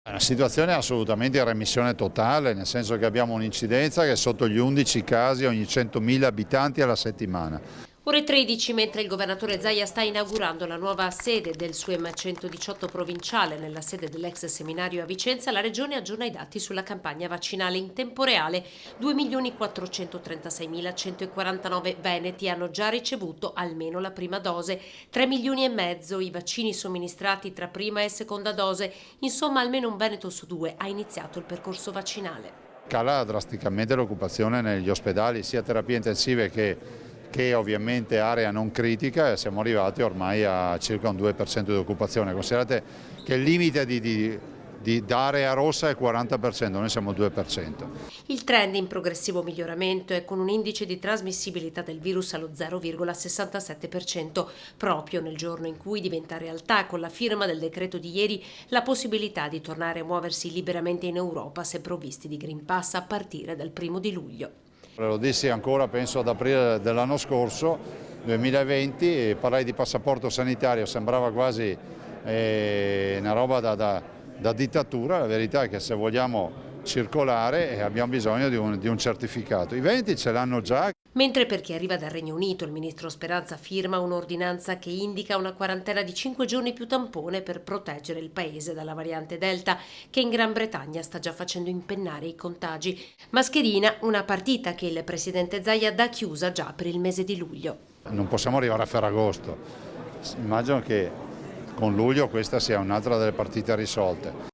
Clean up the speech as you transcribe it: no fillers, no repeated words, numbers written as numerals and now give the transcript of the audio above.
È una situazione assolutamente in remissione totale, nel senso che abbiamo un'incidenza che è sotto gli 11 casi ogni 100.000 abitanti alla settimana. Ore 13, mentre il governatore Zaia sta inaugurando la nuova sede del SUEM 118 provinciale nella sede dell'ex seminario a Vicenza, la regione aggiorna i dati sulla campagna vaccinale in tempo reale. 2.436.149 veneti hanno già ricevuto almeno la prima dose, 3 milioni e mezzo i vaccini somministrati tra prima e seconda dose, insomma almeno un veneto su due ha iniziato il percorso vaccinale. Cala drasticamente l'occupazione negli ospedali, sia terapie intensive che ovviamente area non critica, e siamo arrivati ormai a circa un 2% di occupazione. Considerate che il limite da area rossa è il 40%, noi siamo al 2%. Il trend in progressivo miglioramento è con un indice di trasmissibilità del virus allo 0,67%, proprio nel giorno in cui diventa realtà, con la firma del decreto di ieri, la possibilità di tornare a muoversi liberamente in Europa se provvisti di Green Pass a partire dal 1 luglio. Lo dissi ancora, penso, ad aprile dell'anno scorso, 2020, e parlai di passaporto sanitario, sembrava quasi una roba da dittatura. La verità è che se vogliamo circolare abbiamo bisogno di un certificato. I veneti ce l'hanno già. Mentre per chi arriva dal Regno Unito il ministro Speranza firma un'ordinanza che indica una quarantena di 5 giorni più tampone per proteggere il paese dalla variante Delta, che in Gran Bretagna sta già facendo impennare i contagi. Mascherina, una partita che il presidente Zaia dà chiusa già per il mese di luglio. Non possiamo arrivare a Ferragosto. Immagino che con luglio questa sia un'altra delle partite risolte.